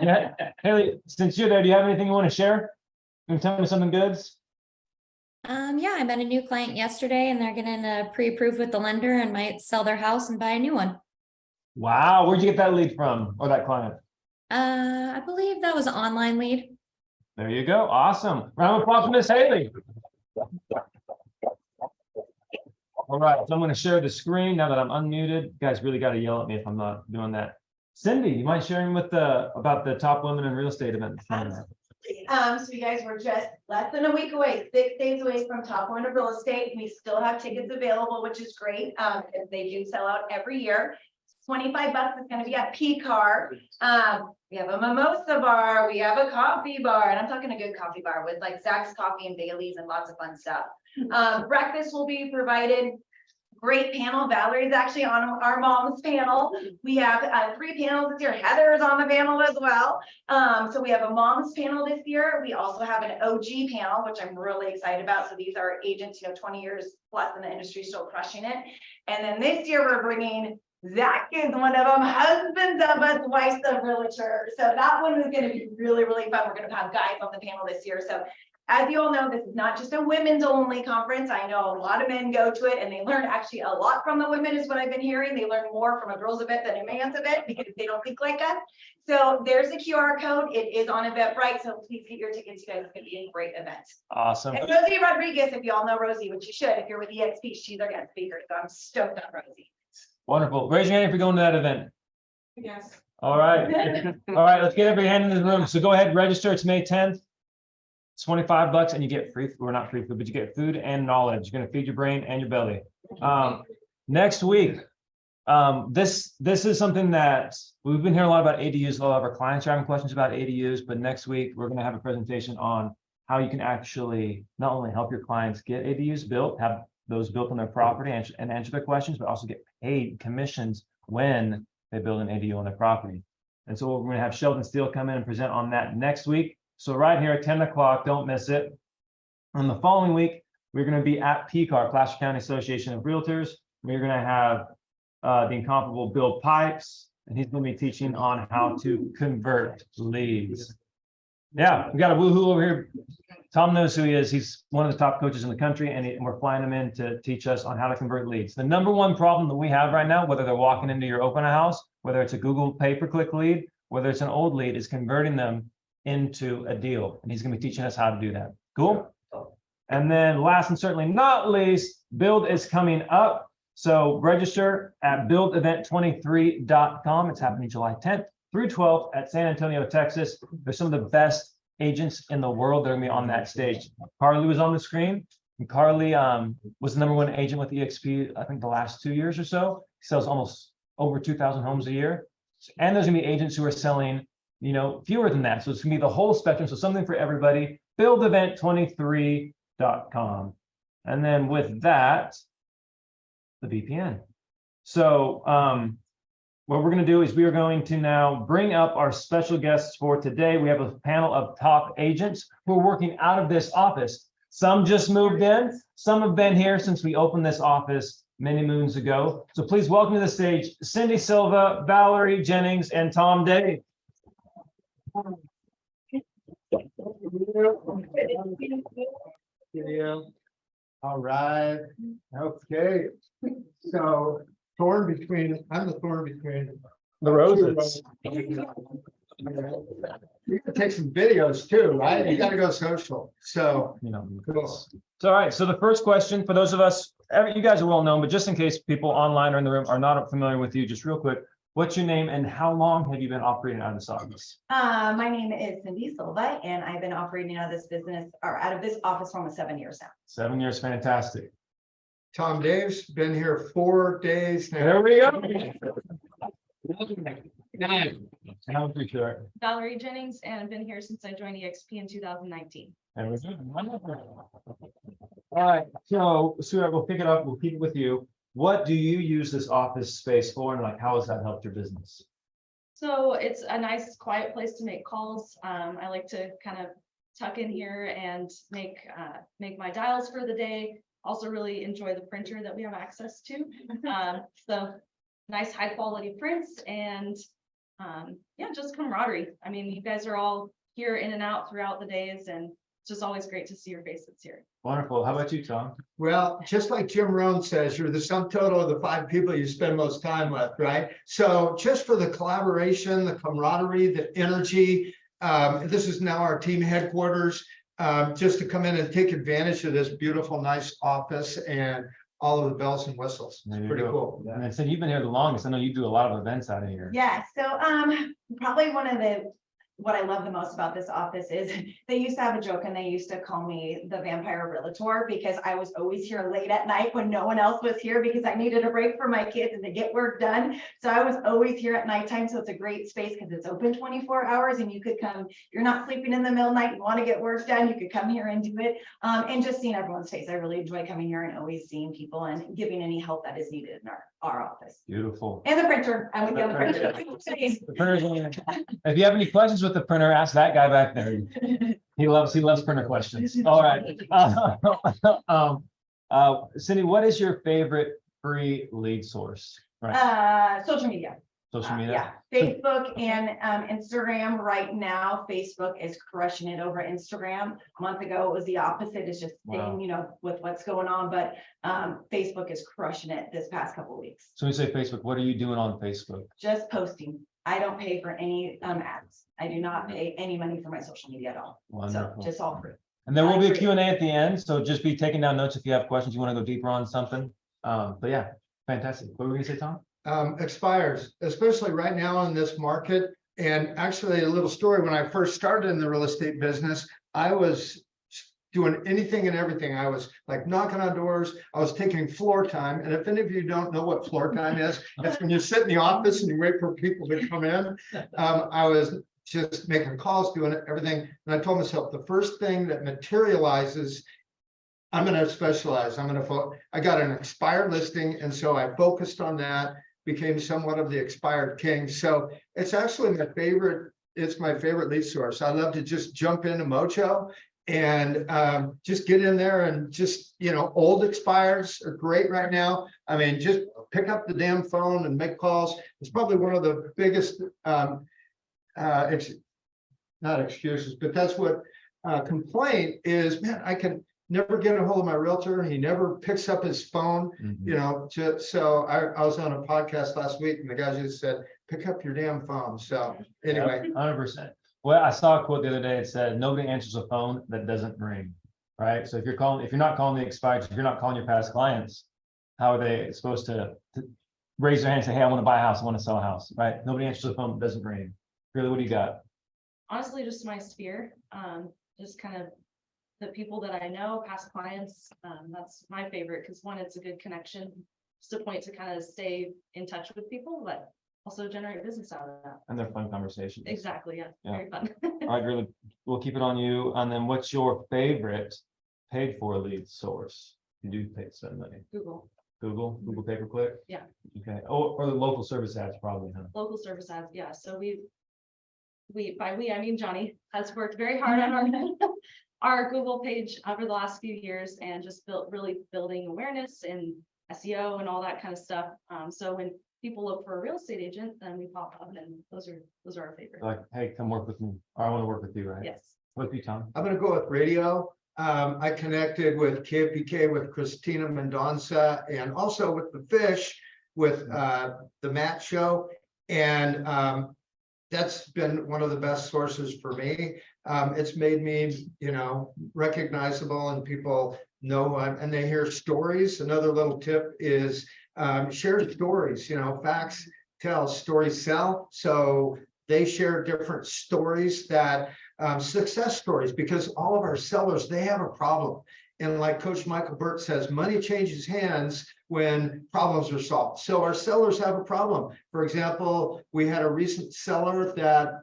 Yeah, Haley, since you're there, do you have anything you want to share? Can you tell me something good? Yeah, I met a new client yesterday and they're getting pre-approved with the lender and might sell their house and buy a new one. Wow, where'd you get that lead from, or that client? I believe that was an online lead. There you go. Awesome. Round of applause for Miss Haley. All right, so I'm going to share the screen now that I'm unmuted. You guys really got to yell at me if I'm not doing that. Cindy, you mind sharing with about the top women in real estate event? So you guys were just less than a week away, 6 days away from Top Women of Real Estate. We still have tickets available, which is great. Because they do sell out every year. $25 is going to be at PCAR. We have a mimosa bar, we have a coffee bar, and I'm talking a good coffee bar with like Zach's Coffee and Bailey's and lots of fun stuff. Breakfast will be provided. Great panel. Valerie's actually on our mom's panel. We have 3 panels this year. Heather's on the panel as well. So we have a mom's panel this year. We also have an OG panel, which I'm really excited about. So these are agents, 20 years plus in the industry, still crushing it. And then this year we're bringing Zach is one of them, husbands of us, wives of realtor. So that one is going to be really, really fun. We're going to have guys on the panel this year. So as you all know, this is not just a women's only conference. I know a lot of men go to it and they learn actually a lot from the women is what I've been hearing. They learn more from a girl's event than a man's event because they don't think like us. So there's a QR code. It is on Eventbrite. So please get your tickets. You guys, it's going to be a great event. Awesome. And Rosie Rodriguez, if you all know Rosie, which you should, if you're with EXP, she's our guest speaker. So I'm stoked on Rosie. Wonderful. Raise your hand if you're going to that event. Yes. All right. All right, let's get every hand in the room. So go ahead, register. It's May 10th. It's $25 and you get free, or not free food, but you get food and knowledge. You're going to feed your brain and your belly. Next week, this is something that we've been hearing a lot about ADUs. A lot of our clients are having questions about ADUs, but next week we're going to have a presentation on how you can actually not only help your clients get ADUs built, have those built on their property and answer their questions, but also get paid commissions when they build an ADU on their property. And so we're going to have Sheldon Steele come in and present on that next week. So right here at 10 o'clock, don't miss it. And the following week, we're going to be at PCAR, Placer County Association of Realtors. We're going to have the incomparable Bill Pipes, and he's going to be teaching on how to convert leads. Yeah, we got a woohoo over here. Tom knows who he is. He's one of the top coaches in the country, and we're flying him in to teach us on how to convert leads. The number one problem that we have right now, whether they're walking into your open house, whether it's a Google pay-per-click lead, whether it's an old lead, is converting them into a deal. And he's going to be teaching us how to do that. Cool. And then last and certainly not least, Build is coming up. So register at buildevent23.com. It's happening July 10th through 12th at San Antonio, Texas. There's some of the best agents in the world that are going to be on that stage. Carly was on the screen, and Carly was the #1 agent with EXP, I think the last 2 years or so. He sells almost over 2,000 homes a year. And there's going to be agents who are selling, fewer than that. So it's going to be the whole spectrum. So something for everybody. Buildevent23.com. And then with that, the VPN. So what we're going to do is we are going to now bring up our special guests for today. We have a panel of top agents who are working out of this office. Some just moved in. Some have been here since we opened this office many moons ago. So please welcome to the stage Cindy Silva, Valerie Jennings, and Tom Day. All right. Okay. So I'm the thorn between The roses. You can take some videos too, right? You got to go social. So cool. So, all right. So the first question for those of us, you guys are well known, but just in case people online or in the room are not familiar with you, just real quick, what's your name and how long have you been operating out of this office? My name is Cindy Silva, and I've been operating out of this business or out of this office for almost 7 years now. 7 years, fantastic. Tom Dave's been here 4 days now. There we go. Valerie Jennings, and I've been here since I joined EXP in 2019. There we go. All right, so Stuart, we'll pick it up. We'll keep it with you. What do you use this office space for, and how has that helped your business? So it's a nice, quiet place to make calls. I like to kind of tuck in here and make my dials for the day. Also, really enjoy the printer that we have access to. So nice, high quality prints, and yeah, just camaraderie. I mean, you guys are all here in and out throughout the days, and it's just always great to see your faces here. Wonderful. How about you, Tom? Well, just like Jim Rohn says, you're the sum total of the 5 people you spend most time with, right? So just for the collaboration, the camaraderie, the energy, this is now our team headquarters, just to come in and take advantage of this beautiful, nice office and all of the bells and whistles. There It's you pretty go. cool. And then, so you've been here the longest. I know you do a lot of events out of here. Yeah, so probably what I love the most about this office is they used to have a joke and they used to call me the vampire realtor because I was always here late at night when no one else was here because I needed a break for my kids and to get work done. So I was always here at nighttime. So it's a great space because it's open 24 hours and you could come, you're not sleeping in the middle of the night, you want to get work done, you could come here and do it. And just seeing everyone's face. I really enjoy coming here and always seeing people and giving any help that is needed in our office. Beautiful. And the printer, I would get the printer. The printer's in there. If you have any questions with the printer, ask that guy back there. He loves printer questions. All right. Cindy, what is your favorite free lead source? Right. Social media. Social media. Yeah, Facebook and Instagram right now. Facebook is crushing it over Instagram. A month ago, it was the opposite. It's just Wow. staying, with what's going on, but Facebook is crushing it this past couple of weeks. So when you say Facebook, what are you doing on Facebook? Just posting. I don't pay for any ads. I do not pay any money for my social media at all. So Wonderful. just all free. And there will be a I agree. Q&A at the end, so just be taking down notes if you have questions, you want to go deeper on something. But yeah, fantastic. What were we gonna say, Tom? Expires, especially right now in this market. And actually, a little story, when I first started in the real estate business, I was doing anything and everything. I was like knocking on doors. I was taking floor time. And if any of you don't know what floor time is, it's when you sit in the office and you wait for people to come in. I was just making calls, doing everything. And I told myself, the first thing that materializes, I'm going to specialize. I got an expired listing. And so I focused on that, became somewhat of the expired king. So it's actually my favorite. It's my favorite lead source. I love to just jump into Mojo and just get in there and just, old expires are great right now. I mean, just pick up the damn phone and make calls. It's probably one of the biggest, not excuses, but that's what complaint is, man, I can never get a hold of my realtor. He never picks up his phone, so I was on a podcast last week and the guy just said, pick up your damn phone. So anyway. 100%. Well, I saw a quote the other day. It said, nobody answers a phone that doesn't ring, right? So if you're not calling the expired, if you're not calling your past clients, how are they supposed to raise their hand and say, hey, I want to buy a house, I want to sell a house, right? Nobody answers the phone that doesn't ring. Really, what do you got? Honestly, just my sphere, just kind of the people that I know, past clients, that's my favorite, because one, it's a good connection, just a point to kind of stay in touch with people, but also generate business out of that. And they're fun conversations. Exactly, yeah, Yeah. very fun. All right, really, we'll keep it on you. And then what's your favorite paid for lead source? You do pay spend money. Google pay-per-click? Yeah. Okay. Oh, or the local service ads probably, huh? Local service ads, yeah, so by we, I mean Johnny, has worked very hard on our Google page over the last few years and just really building awareness and SEO and all that kind of stuff. So when people look for a real estate agent, then we pop up, and those are our favorites. Like, hey, come work with me, or I want to work with you, right? Yes. With you, Tom. I'm going to go with radio. I connected with KPK with Christina Mendonça and also with the Fish with the Matt Show. And that's been one of the best sources for me. It's made me, recognizable, and people know, and they hear stories. Another little tip is share stories, facts tell, stories sell. So they share different stories that success stories, because all of our sellers, they have a problem. And like Coach Michael Burt says, money changes hands when problems are solved. So our sellers have a problem. For example, we had a recent seller that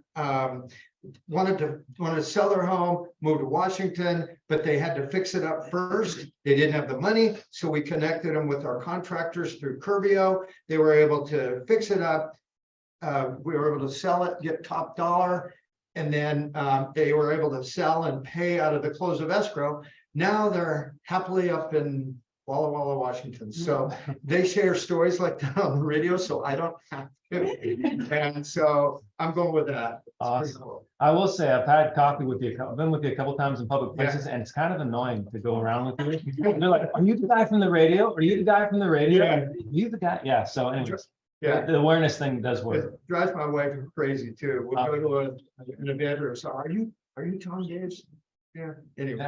wanted to sell their home, move to Washington, but they had to fix it up first. They didn't have the money. So we connected them with our contractors through Curbio. They were able to fix it up. We were able to sell it, get top dollar. And then they were able to sell and pay out of the close of escrow. Now they're happily up in Walla Walla, Washington. So they share stories like that on the radio, so I don't have to. And so I'm going with that. It's pretty Awesome. cool. I will say, I've had coffee with you, I've been with you a couple times in public Yeah. places, and it's kind of annoying to go around with you. They're like, are you the guy from the radio? Are you the guy from the radio? Yeah. Are you the guy? Yeah, so anyways, Yeah. the awareness thing does work. It drives my wife crazy too. We'll go to an event or so. Are you Tom Davis? Yeah, anyway.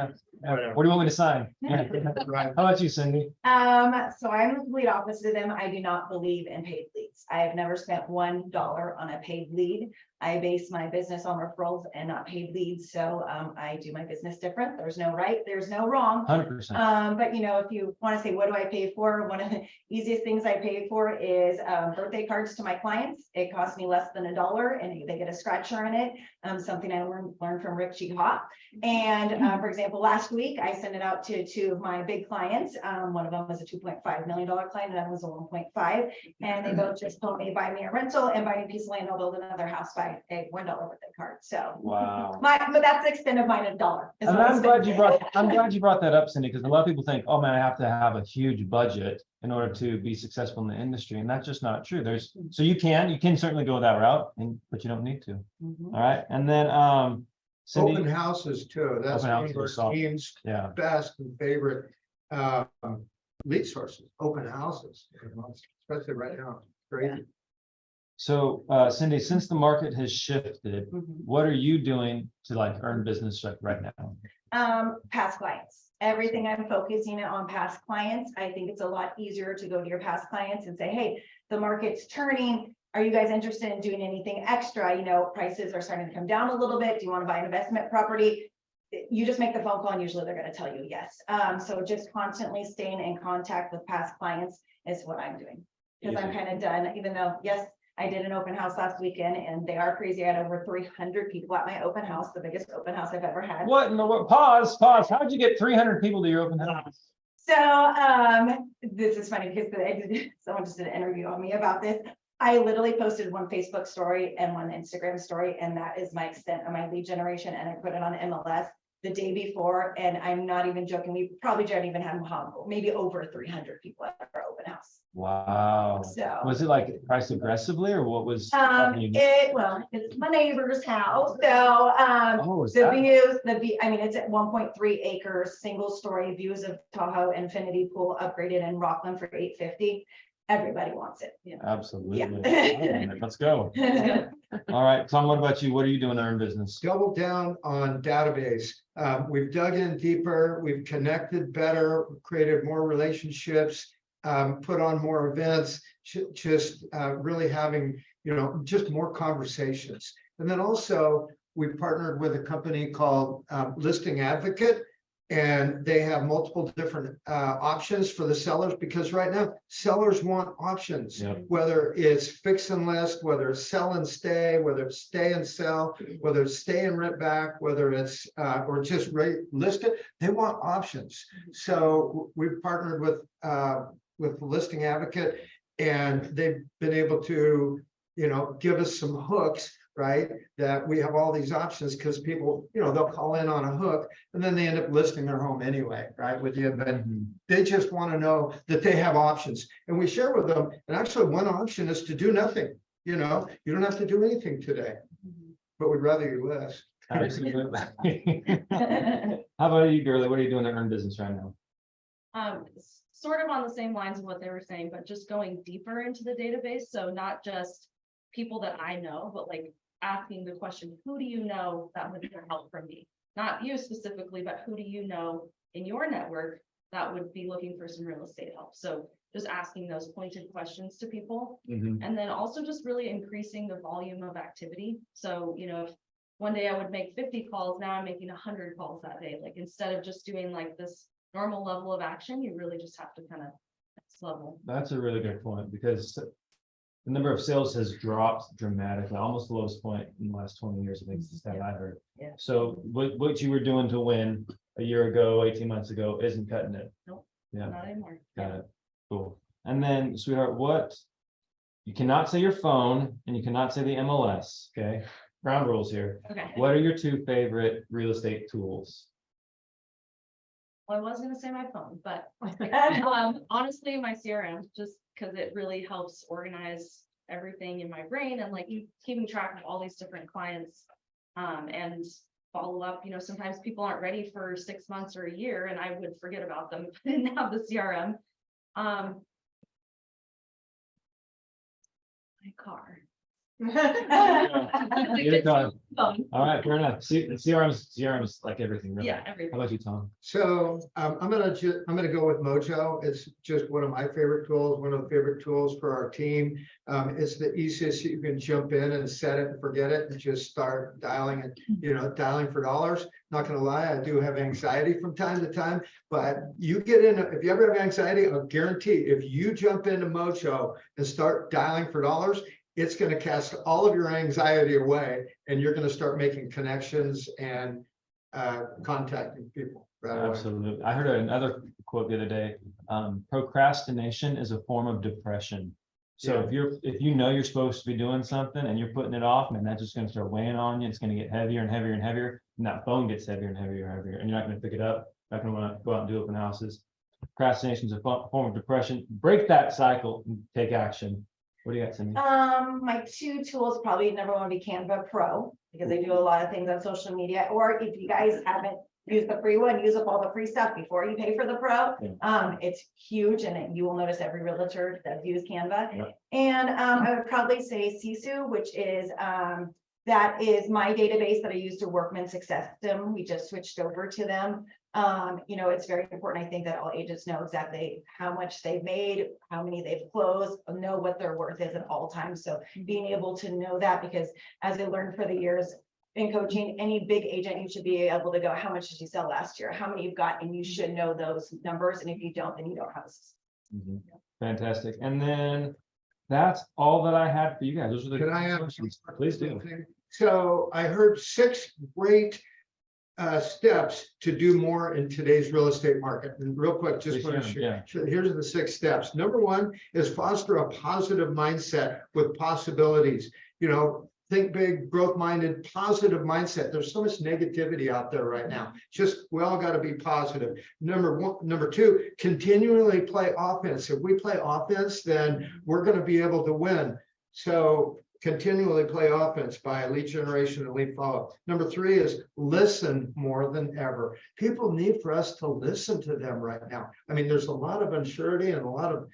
Yeah. What do you want me to sign? Yeah. Right. How about you, Cindy? So I'm the complete opposite of them. I do not believe in paid leads. I have never spent $1 on a paid lead. I base my business on referrals and not paid leads. So I do my business different. There's no right, there's no wrong. 100%. But you know, if you want to say, what do I pay for? One of the easiest things I pay for is birthday cards to my clients. It costs me less than $1 and they get a scratcher in it. Something I learned from Rick Hot. And for example, last week I sent it out to 2 of my big clients. One of them was a $2.5 million client and that was a 1.5. And they both just told me, buy me a rental and buy me a piece of land. I'll build another house by a $1 birthday card. So Wow. but that's the extent of mine, $1. is And what I I'm glad spend. you brought that up, Cindy, because a lot of people think, oh man, I have to have a huge budget in order to be successful in the industry. And that's just not true. So you can certainly go that route, but you don't need to. Mhm. All right. And then Open Cindy, houses too. That's Open one houses of are soft. our team's yeah. best and favorite lead sources, open houses, especially right now. Great. So Cindy, since the market has shifted, Mhm. what are you doing to like earn business right now? Past clients. Everything I'm focusing on past clients. I think it's a lot easier to go to your past clients and say, hey, the market's turning. Are you guys interested in doing anything extra? You know, prices are starting to come down a little bit. Do you want to buy an investment property? You just make the phone call and usually they're going to tell you yes. So just constantly staying in contact with past clients is what I'm doing. Because I'm Easy. kind of done, even though, yes, I did an open house last weekend and they are crazy. I had over 300 people at my open house, the biggest open house I've ever had. What in the world? Pause. How'd you get 300 people to your open house? So this is funny because someone just did an interview on me about this. I literally posted one Facebook story and one Instagram story, and that is my extent of my lead generation. And I put it on MLS the day before, and I'm not even joking. We probably didn't even have maybe over 300 people at our open house. Wow. So Was it like priced aggressively or what was? it's my neighbor's house. So Oh, is the that? views, I mean, it's at 1.3 acres, single story views of Tahoe Infinity Pool upgraded in Rockland for $850. Everybody wants it. You know? Absolutely. Yeah. All right, let's go. All right, Tom, what about you? What are you doing to earn business? Double down on database. We've dug in deeper, we've connected better, created more relationships, put on more events, just really having, just more conversations. And then also we partnered with a company called Listing Advocate, and they have multiple different options for the sellers, because right now sellers want options, Yep. whether it's fix and list, whether it's sell and stay, whether it's stay and sell, whether it's stay and rent back, whether it's or just list it. They want options. So we've partnered with the Listing Advocate, and they've been able to give us some hooks, right? That we have all these options, because people, they'll call in on a hook and then they end up listing their home anyway, right? With you, but they just want to know that they have options, and we share with them. And actually, one option is to do nothing. You don't have to do anything today, but we'd rather you list. Absolutely. How about you, Girly? What are you doing to earn business right now? Sort of on the same lines of what they were saying, but just going deeper into the database. So not just people that I know, but like asking the question, who do you know that would get help from me? Not you specifically, but who do you know in your network that would be looking for some real estate help? So just asking those pointed questions to people. And then also just really increasing the volume of activity. So, if one day I would make 50 calls, now I'm making 100 calls that day. Like instead of just doing like this normal level of action, you really just have to kind of next level. That's a really good point, because the number of sales has dropped dramatically, almost the lowest point in the last 20 years, I think is the stat I heard. Yeah. So what you were doing to win a year ago, 18 months ago, isn't cutting it. Nope. Yeah, Not anymore. got it. Cool. And then, sweetheart, you cannot say your phone and you cannot say the MLS, okay? Ground rules here. Okay. What are your 2 favorite real estate tools? Well, I was gonna say my phone, but honestly, my CRM, just because it really helps organize everything in my brain and like you keeping track of all these different clients. And follow up, sometimes people aren't ready for 6 months or a year, and I would forget about them if I didn't have the CRM. My car. You're done. Phone. All right, fair enough. CRM's like everything, really. Yeah, How everything. about you, Tom? So I'm gonna go with Mojo. It's just one of my favorite tools, one of the favorite tools for our team. It's the easiest. You can jump in and set it and forget it and just start dialing it, dialing for dollars. Not gonna lie, I do have anxiety from time to time, but you get in, if you ever have anxiety, I'll guarantee if you jump into Mojo and start dialing for dollars, it's going to cast all of your anxiety away and you're going to start making connections and contacting people right away. Absolutely. I heard another quote the other day. Procrastination is a form of depression. So if you know you're supposed to be doing something and you're putting it off, man, that's just going to start weighing on you. It's going to get heavier and heavier and heavier. And that phone gets heavier and heavier and heavier. And you're not going to pick it up. Not going to want to go out and do open houses. Procrastination is a form of depression. Break that cycle and take action. What do you got, Cindy? My two tools, probably number one would be Canva Pro, because they do a lot of things on social media, or if you guys haven't used the free one, use up all the free stuff before you pay for the pro. It's huge, and you will notice every realtor does use Canva. Yep. And I would probably say Sisu, which is that is my database that I use to Workman Success System. We just switched over to them. It's very important, I think, that all agents know exactly how much they've made, how many they've closed, know what their worth is at all times. So being able to know that, because as I learned for the years in coaching, any big agent, you should be able to go, how much did you sell last year? How many you've got? And you should know those numbers. And if you don't, then you don't have Mhm. Fantastic. And then that's all that I had for you guys. Those are the Can I ask questions. Please do. So I heard 6 great steps to do more in today's real estate market. And real quick, just Please want to share them, share. Here's the 6 steps. Number 1 is foster a positive mindset with possibilities. Think big, growth-minded, positive mindset. There's so much negativity out there right now. Just, we all got to be positive. Number 2, continually play offense. If we play offense, then we're going to be able to win. So continually play offense by lead generation and lead follow-up. Number 3 is listen more than ever. People need for us to listen to them right now. I mean, there's a lot of uncertainty and a lot of,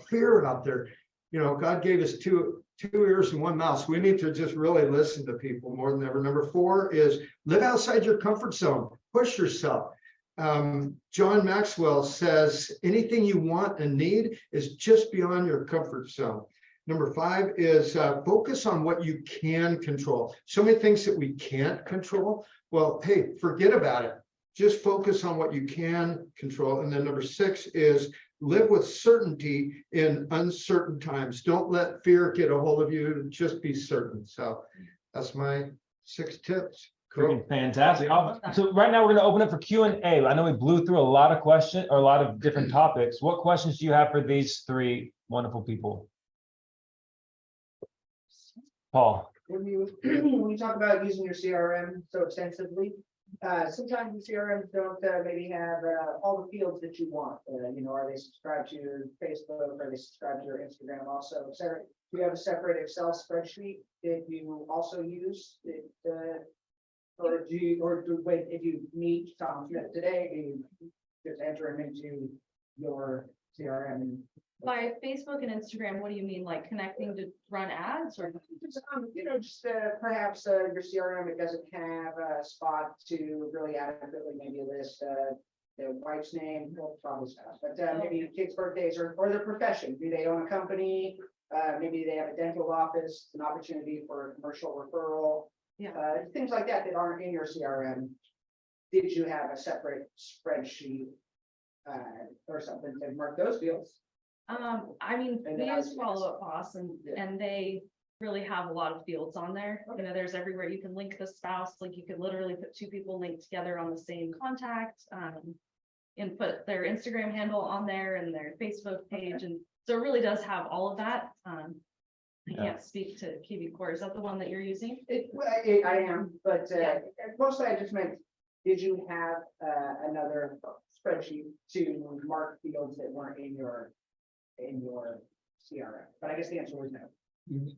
fear out there. God gave us two ears and 1 mouth. So we need to just really listen to people more than ever. Number 4 is live outside your comfort zone. Push yourself. John Maxwell says anything you want and need is just beyond your comfort zone. Number 5 is focus on what you can control. So many things that we can't control. Well, hey, forget about it. Just focus on what you can control. And then number 6 is live with certainty in uncertain times. Don't let fear get a hold of you. Just be certain. So that's my 6 tips. Freaking fantastic. So right now we're going to open up for Q&A. I know we blew through a lot of questions or a lot of different topics. What questions do you have for these 3 wonderful people? Paul. When you talk about using your CRM so extensively, sometimes the CRMs don't maybe have all the fields that you want. Are they subscribed to your Facebook? Are they subscribed to your Instagram also? Sarah, do you have a separate Excel spreadsheet that you also use? Or wait, if you meet Tom Smith today, do you just enter him into your CRM? By Facebook and Instagram, what do you mean, like connecting to run ads or? Perhaps your CRM, it doesn't have a spot to really adequately maybe list their wife's name, well, probably stuff, but maybe kids' birthdays or their profession. Do they own a company? Maybe they have a dental office, an opportunity for a commercial referral. Things like that aren't in your CRM. Did you have a separate spreadsheet or something to mark those fields? We use Follow Up Boss and they really have a lot of fields on there. There's everywhere you can link the spouse, like you could literally put 2 people linked together on the same contact, and put their Instagram handle on there and their Facebook page. And so it really does have all of that. I can't speak to QB Core. Is that the one that you're using? I am, but mostly I just meant did you have another spreadsheet to mark fields that weren't in your CRM? But I guess the answer was no.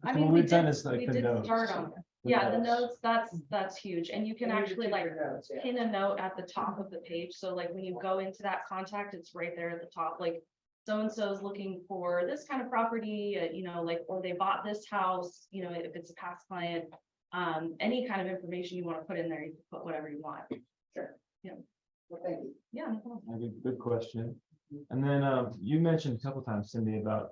I So mean, what we we've done did, is like we the did notes. start on, The yeah, the notes. notes, that's huge, and you can And you actually keep like your notes, yeah. pin a note at the top of the page, so like when you go into that contact, it's right there at the top, like. So-and-so is looking for this kind of property, you know, like, or they bought this house, you know, if it's a past client. Any kind of information you want to put in there, you can put whatever you want. Sure. Yeah. Well, thank you. Yeah, no problem. Good question. And then you mentioned a couple times, Cindy, about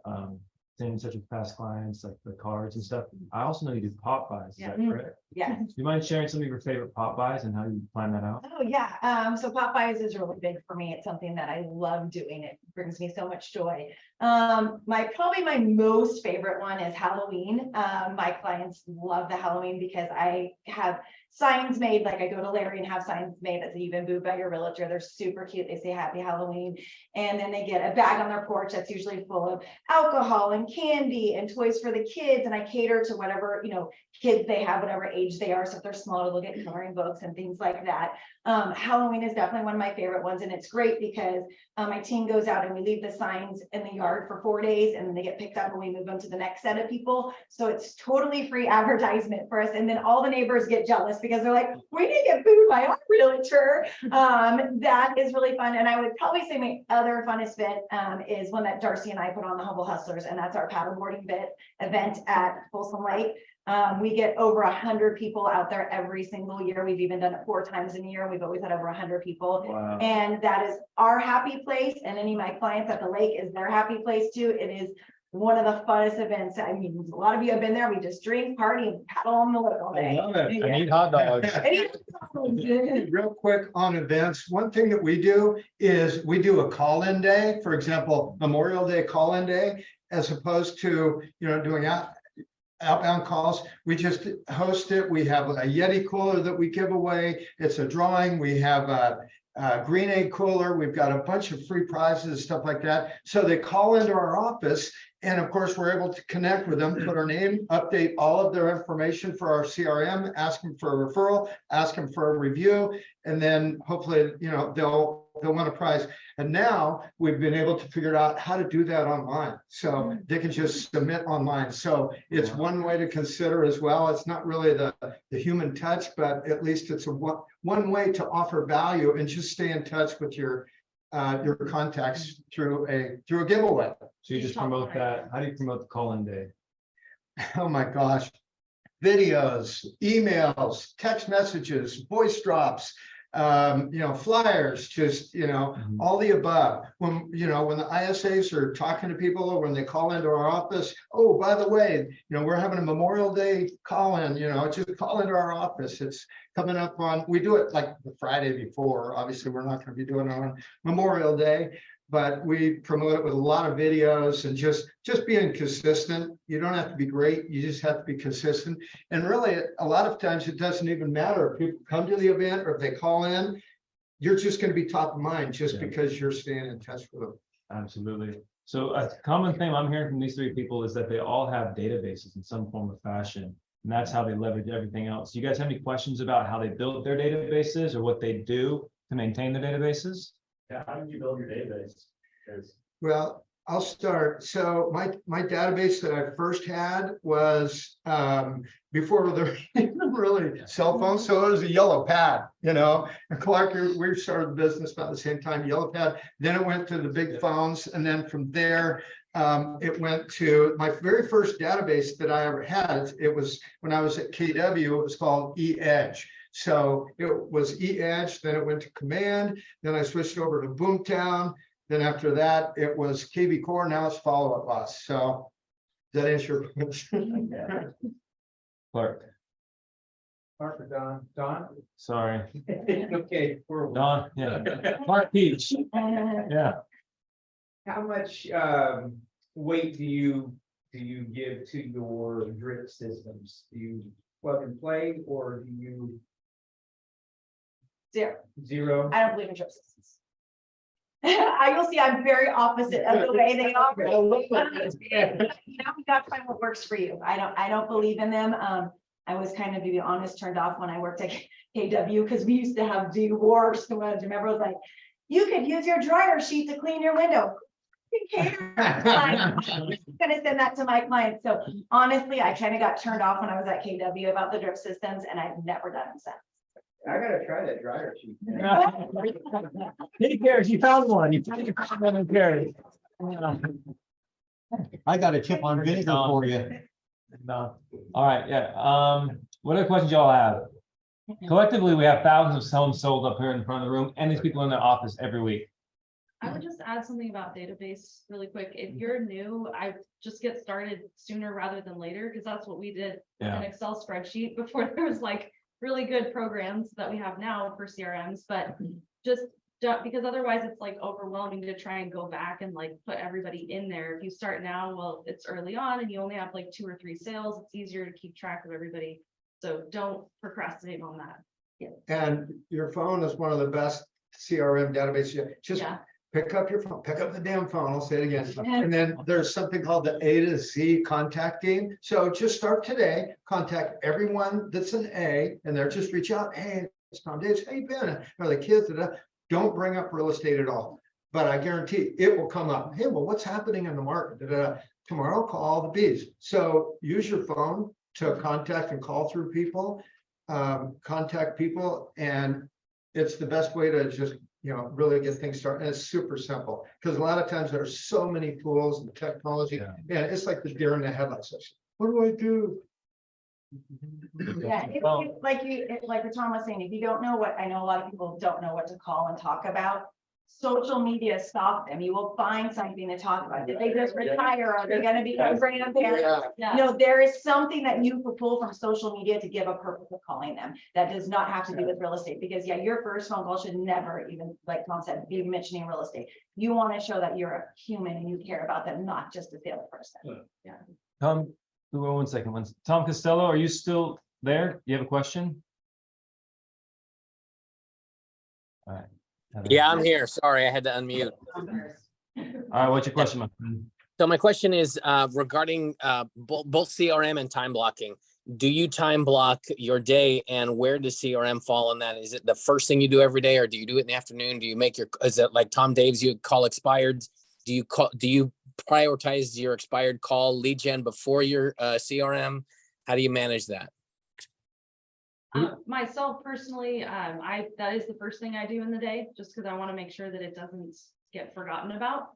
things such as past clients, like the cards and stuff. I also know you do pop buys. Is that Yeah. correct? Yeah. Do you mind sharing some of your favorite pop buys and how you plan that out? Oh, yeah. So Popeyes is really big for me. It's something that I love doing. It brings me so much joy. Probably my most favorite one is Halloween. My clients love the Halloween because I have signs made, like I go to Larry and have signs made that say you've been booed by your realtor. They're super cute. They say happy Halloween. And then they get a bag on their porch that's usually full of alcohol and candy and toys for the kids. And I cater to whatever, you know, kids they have, whatever age they are. So if they're smaller, they'll get coloring books and things like that. Halloween is definitely one of my favorite ones. And it's great because my team goes out and we leave the signs in the yard for 4 days and then they get picked up and we move them to the next set of people. So it's totally free advertisement for us. And then all the neighbors get jealous because they're like, we didn't get food by our realtor. That is really fun. And I would probably say my other funnest bit is one that Darcy and I put on the Humble Hustlers, and that's our paddleboarding event at Folsom Lake. We get over 100 people out there every single year. We've even done it 4 times in a year. We've always had over 100 people. Wow. And that is our happy place. And any of my clients at the lake is their happy place too. It is one of the funnest events. I mean, a lot of you have been there. We just drink, party, and paddle on the lake all day. it. I need hot dogs. Real quick on events, one thing that we do is we do a call-in day, for example, Memorial Day call-in day, as opposed to, you know, doing outbound calls. We just host it. We have a Yeti cooler that we give away. It's a drawing. We have a green egg cooler. We've got a bunch of free prizes, stuff like that. So they call into our office. And of course, we're able to connect with them, put our name, update all of their information for our CRM, ask them for a referral, ask them for a review, and then hopefully, you know, they'll win a prize. And now we've been able to figure out how to do that online. So they can just submit online. So it's one way to consider as well. It's not really the human touch, but at least it's one way to offer value and just stay in touch with your contacts through a giveaway. So you just promote that. How do you promote the call-in day? Oh my gosh. Videos, emails, text messages, voice drops, you know, flyers, just, you know, all the above. When, you know, when the ISAs are talking to people or when they call into our office, oh, by the way, you know, we're having a Memorial Day call-in, you know, just call into our office. It's coming up on, we do it like the Friday before. Obviously, we're not going to be doing it on Memorial Day, but we promote it with a lot of videos and just being consistent. You don't have to be great. You just have to be consistent. And really, a lot of times it doesn't even matter if people come to the event or if they call in, you're just going to be top of mind just because you're staying in touch with them. Absolutely. So a common thing I'm hearing from these 3 people is that they all have databases in some form or fashion. And that's how they leverage everything else. Do you guys have any questions about how they build their databases or what they do to maintain their databases? Yeah, how did you build your database? Well, I'll start. So my database that I first had was before there were really cell phones. So it was a yellow pad, you know, and Clark, we started the business about the same time, yellow pad. Then it went to the big phones. And then from there, it went to my very first database that I ever had. It was when I was at KW, it was called eEdge. So it was eEdge, then it went to Command, then I switched over to Boomtown. Then after that, it was KV Core, now it's Follow Up Boss. So does that answer your question? Clark, Mark or Don? Don? sorry. Okay. Don, yeah. Clark Peach. Yeah. How much weight do you give to your drip systems? Do you plug and play or do you zero? I don't believe in drip systems. You'll see I'm very opposite of the way they operate. You got to find what works for you. I don't believe in them. I was kind of, to be honest, turned off when I worked at KW, because we used to have the worst ones. Remember, it was like, you could use your dryer sheet to clean your window. Who cares? I'm gonna send that to my clients. So honestly, I kind of got turned off when I was at KW about the drip systems, and I've never done them since. I gotta try that dryer sheet. Who cares? You found one. You found one. Who cares? I got a chip on vinegar for you. No. All right, yeah. What other questions y'all have? Collectively, we have thousands of homes sold up here in front of the room, and these people in their office every week. I would just add something about database really quick. If you're new, I just get started sooner rather than later, because that's what we did with Yeah. an Excel spreadsheet before there was like really good programs that we have now for CRMs, but just because otherwise it's like overwhelming to try and go back and like put everybody in there. If you start now, well, it's early on and you only have like 2 or 3 sales, it's easier to keep track of everybody. So don't procrastinate on that. And your phone is one of the best CRM databases. Just Yeah. pick up your phone, pick up the damn phone, I'll say it again. And then there's something called the A to Z contacting. So just start today, contact everyone that's an A, and they're just reach out, hey, it's Tom Davis, how you been? Are the kids? Don't bring up real estate at all. But I guarantee it will come up. Hey, well, what's happening in the market? Tomorrow, call all the Bs. So use your phone to contact and call through people, contact people, and it's the best way to just, really get things started. And it's super simple because a lot of times there's so many tools and technology, and it's like the deer in the headlights. What do I do? Yeah, like what Tom was saying, if you don't know what, I know a lot of people don't know what to call and talk about. Social media stop them. You will find something to talk about. Did they just retire? Are they gonna become grandparents? Yeah. No, there is something that you could pull from social media to give a purpose of calling them. That does not have to do with real estate, because yeah, your first phone call should never even, like Tom said, be mentioning real estate. You want to show that you're a human and you care about them, not just a salesperson. Tom, one second. Tom Costello, are you still there? You have a question? All right. Yeah, I'm here. Sorry, I had to unmute. All right, what's your question, my friend? So my question is regarding both CRM and time blocking. Do you time block your day, and where does CRM fall in that? Is it the first thing you do every day, or do you do it in the afternoon? Do you make is it like Tom Dave's, you call expired? Do you prioritize your expired call lead gen before your CRM? How do you manage that? Myself personally, that is the first thing I do in the day, just because I want to make sure that it doesn't get forgotten about.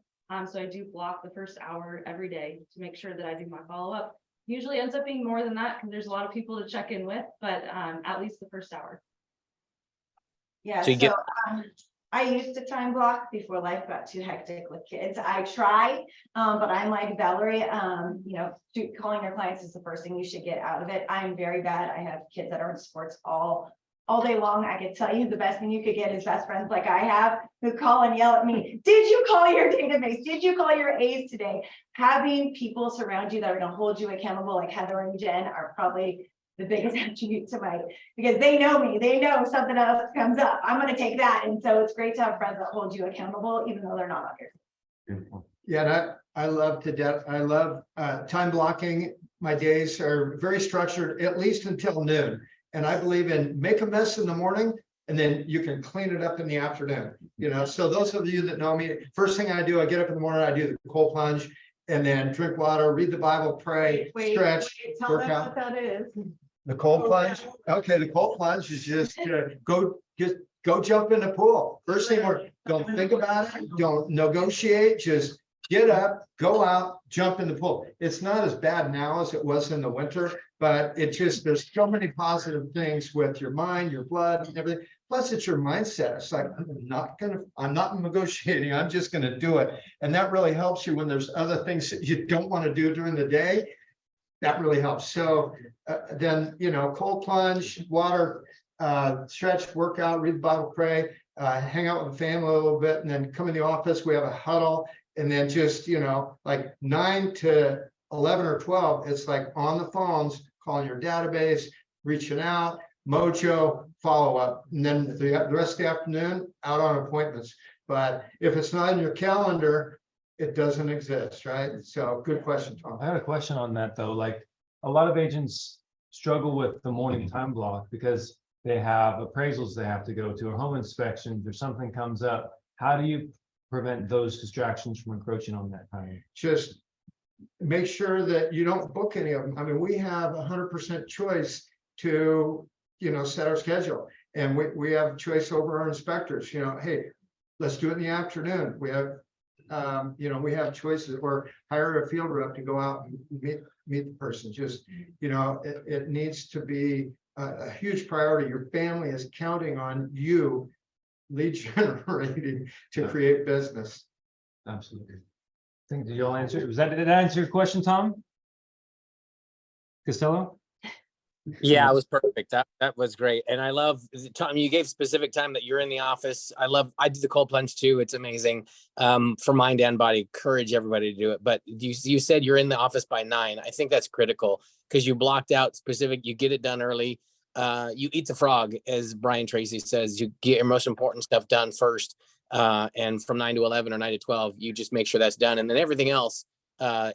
So I do block the first hour every day to make sure that I do my follow-up. Usually ends up being more than that because there's a lot of people to check in with, but at least the first hour. Yeah, So you get- I used to time block before life got too hectic with kids. I tried, but I'm like Valerie, calling your clients is the first thing you should get out of it. I'm very bad. I have kids that are in sports all day long. I can tell you the best thing you could get is best friends like I have who call and yell at me. Did you call your database? Did you call your A's today? Having people surround you that are going to hold you accountable, like Heather and Jen, are probably the biggest attribute to because they know me, they know something else comes up, I'm going to take that. And so it's great to have friends that hold you accountable, even though they're not on your team. Beautiful. Yeah, I love to death. I love time blocking. My days are very structured, at least until noon. And I believe in make a mess in the morning and then you can clean it up in the afternoon. So those of you that know me, first thing I do, I get up in the morning, I do the cold plunge and then drink water, read the Bible, pray, stretch, Tell work them out. what that is. The cold plunge. Okay, the cold plunge is just go jump in the pool. First thing, don't think about it, don't negotiate, just get up, go out, jump in the pool. It's not as bad now as it was in the winter, but there's so many positive things with your mind, your blood, and everything. Plus, it's your mindset. It's like, I'm not negotiating, I'm just gonna do it. And that really helps you when there's other things that you don't want to do during the day. That really helps. So then, cold plunge, water, stretch, workout, read the Bible, pray, hang out with the family a little bit, and then come in the office. We have a huddle. And then just, like 9 to 11 or 12, it's like on the phones, calling your database, reaching out, mojo, follow up. And then the rest of the afternoon, out on appointments. But if it's not in your calendar, it doesn't exist, right? So good question, Tom. I have a question on that though. Like a lot of agents struggle with the morning time block because they have appraisals they have to go to, or home inspections, or something comes up. How do you prevent those distractions from encroaching on that time? Just make sure that you don't book any of them. I mean, we have 100% choice to, set our schedule. And we have choice over our inspectors, hey, let's do it in the afternoon. We have, we have choices, or hire a field rep to go out and meet the person. Just, it needs to be a huge priority. Your family is counting on you lead generating to create business. Absolutely. Did you all answer? Did that answer your question, Tom? Costello? Yeah, it was perfect. That was great. And I love, Tom, you gave specific time that you're in the office. I do the cold plunge too. It's amazing. For mind and body, encourage everybody to do it. But you said you're in the office by 9. I think that's critical because you blocked out specific, you get it done early. You eat the frog, as Brian Tracy says, you get your most important stuff done first. And from 9 to 11 or 9 to 12, you just make sure that's done. And then everything else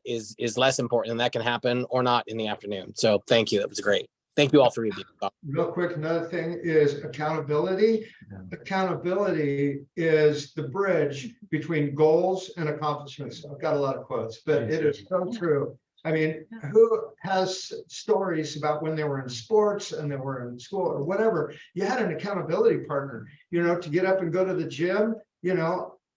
is less important, and that can happen or not in the afternoon. So thank you. That was great. Thank you all for reading. Real quick, another thing is accountability. Accountability is the bridge between goals and accomplishments. I've got a lot of quotes, but it is so true. I mean, who has stories about when they were in sports and they were in school or whatever? You had an accountability partner, to get up and go to the gym.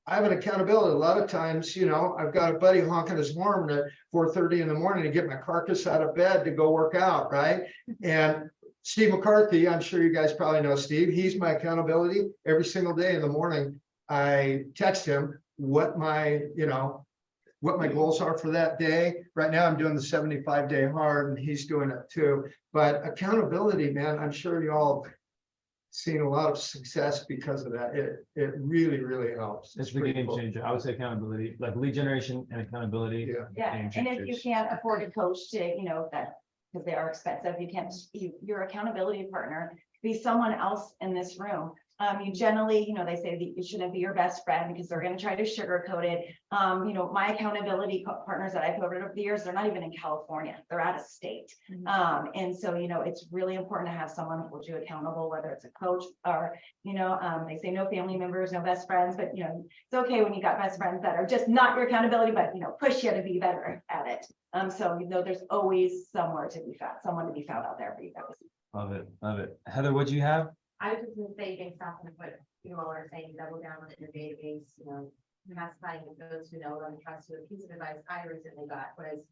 I have an accountability. A lot of times, I've got a buddy honking his horn at 4:30 in the morning to get my carcass out of bed to go work out, right? And Steve McCarthy, I'm sure you guys probably know Steve. He's my accountability. Every single day in the morning, I text him what my goals are for that day. Right now, I'm doing the 75-day hard, and he's doing it too. But accountability, man, I'm sure you all seen a lot of success because of that. It really, really helps. It's the game changer. I would say accountability, like lead generation and accountability. Yeah, game and if you changers. can't afford a coach to, that, because they are expensive, your accountability partner could be someone else in this room. You generally, they say that it shouldn't be your best friend because they're going to try to sugarcoat it. My accountability partners that I've over the years, they're not even in California, they're out of state. And so, it's really important to have someone who holds you accountable, whether it's a coach or, they say no family members, no best friends, but, it's okay when you got best friends that are just not your accountability, but, push you to be better at it. So, there's always someone to be found out there for you guys. Love it. Love it. Heather, what'd you have? I was just gonna say, based off of what you all are saying, double down on your database, classifying those who know and trust you. A piece of advice I recently got was,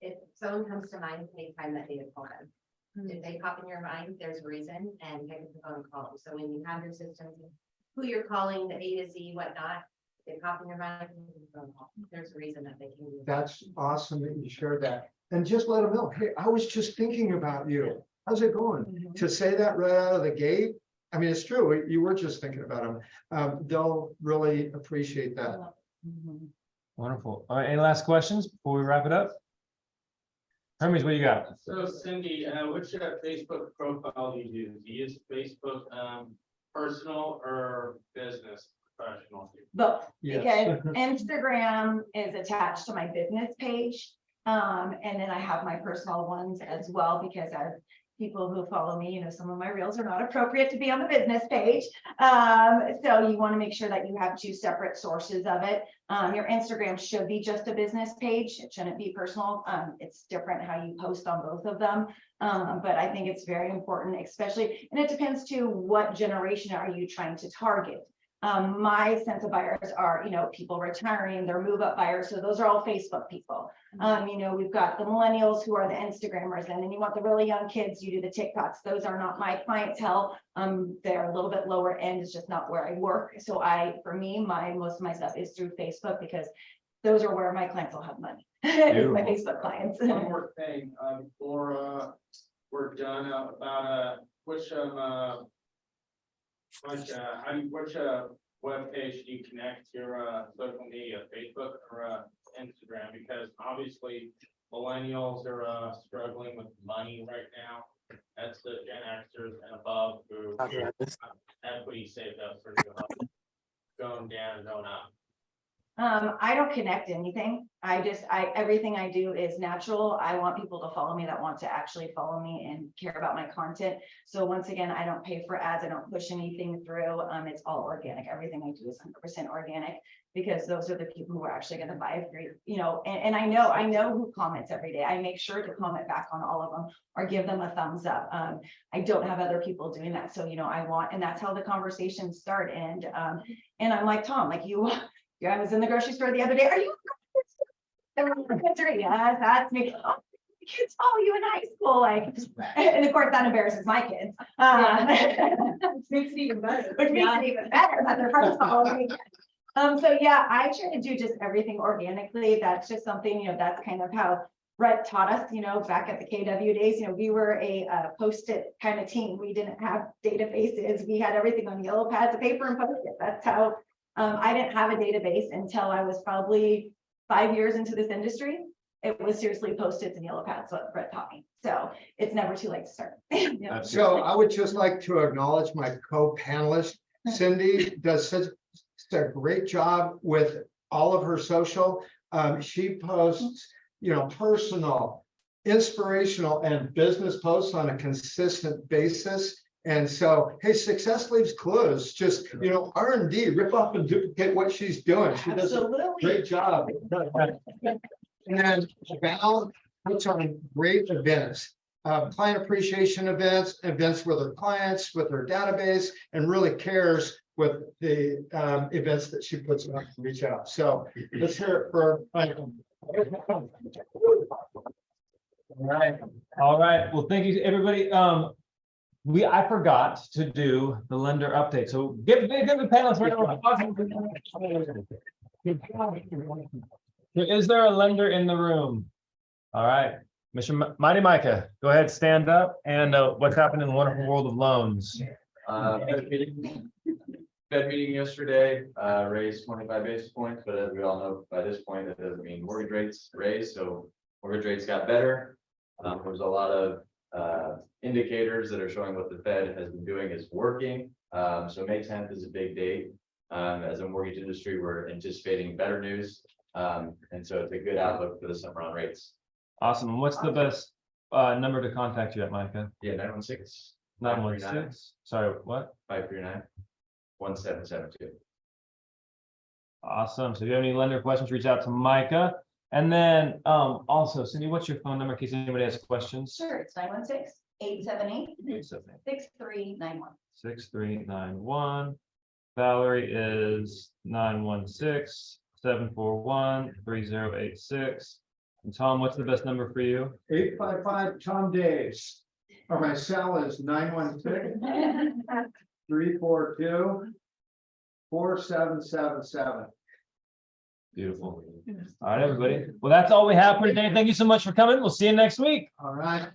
if someone comes to mind, take time that day to call them. If they pop in your mind, there's a reason, and pick up the phone and call them. So when you have your systems, who you're calling, the A to Z, whatnot, they pop in your mind, there's a reason that they can do that. That's awesome that you shared that. And just let them know, hey, I was just thinking about you. How's it going? To say that right out of the gate, I mean, it's true. You were just thinking about them. They'll really appreciate that. Wonderful. All right. Any last questions before we wrap it up? Hermes, what do you got? So Cindy, which Facebook profile do you use? Do you use Facebook personal or business professional? Both, Yes. because Instagram is attached to my business page. And then I have my personal ones as well, because as people who follow me, some of my reels are not appropriate to be on the business page. So you want to make sure that you have 2 separate sources of it. Your Instagram should be just a business page. It shouldn't be personal. It's different how you post on both of them. But I think it's very important, especially, and it depends to what generation are you trying to target. My sense of buyers are, people retiring, they're move up buyers. So those are all Facebook people. We've got the millennials who are the Instagrammers, and then you want the really young kids, you do the TikToks. Those are not my clientele. They're a little bit lower end, it's just not where I work. So for me, most of my stuff is through Facebook, because those are where my clients will have money. It's my Facebook clients. One more thing, before we're done, about which webpage do you connect your social media, Facebook or Instagram? Because obviously millennials are struggling with money right now. That's the Gen Xers and above who equity saved up for going down and going up. I don't connect anything. Everything I do is natural. I want people to follow me that want to actually follow me and care about my content. So once again, I don't pay for ads. I don't push anything through. It's all organic. Everything I do is 100% organic because those are the people who are actually going to buy free, and I know who comments every day. I make sure to comment back on all of them or give them a thumbs up. I don't have other people doing that. So, and that's how the conversations start. And I'm like, Tom, like I was in the grocery store the other day. Are you? Yes, that's me. Oh, kids follow you in high school, like, and of course that embarrasses my kids. Which makes it even better. Which makes it even better that their friends follow me. So yeah, I try to do just everything organically. That's just something, that's kind of how Brett taught us, back at the KW days. We were a post-it kind of team. We didn't have databases. We had everything on yellow pads of paper and post-it. That's how I didn't have a database until I was probably 5 years into this industry. It was seriously Post-its and yellow pads, what Brett taught me. So it's never too late to start. So I would just like to acknowledge my co-panelist, Cindy does such a great job with all of her social. She posts, personal, inspirational, and business posts on a consistent basis. And so, hey, success leaves clues. Just, R&D, rip off and duplicate what she's doing. She does a great job. And Val puts on great events, client appreciation events with her clients, with her database, and really cares with the events that she puts on to reach out. So let's hear it for Michael. All right. Well, thank you, everybody. I forgot to do the lender update. So give the panelists right now. Is there a lender in the room? All right, Mr. Mighty Micah, go ahead, stand up, and what's happened in the wonderful world of loans? Fed meeting yesterday, raised 25 basis points, but as we all know, by this point, that doesn't mean mortgage rates raised, so mortgage rates got better. There's a lot of indicators that are showing what the Fed has been doing is working. So May 10th is a big date. As a mortgage industry, we're anticipating better news. And so it's a good outlook for the summer on rates. Awesome. And what's the best number to contact you at, Micah? Yeah, 916. 916. Sorry, what? 539-1772. Awesome. So if you have any lender questions, reach out to Micah. And then also, Cindy, what's your phone number in case anybody has questions? Sure, it's 916-878-6391. 6391. Valerie is 916-741-3086. And Tom, what's the best number for you? 855 Tom Daves. Or my cell is 916-342-4777. Beautiful. All right, everybody. Well, that's all we have for today. Thank you so much for coming. We'll see you next week. All right.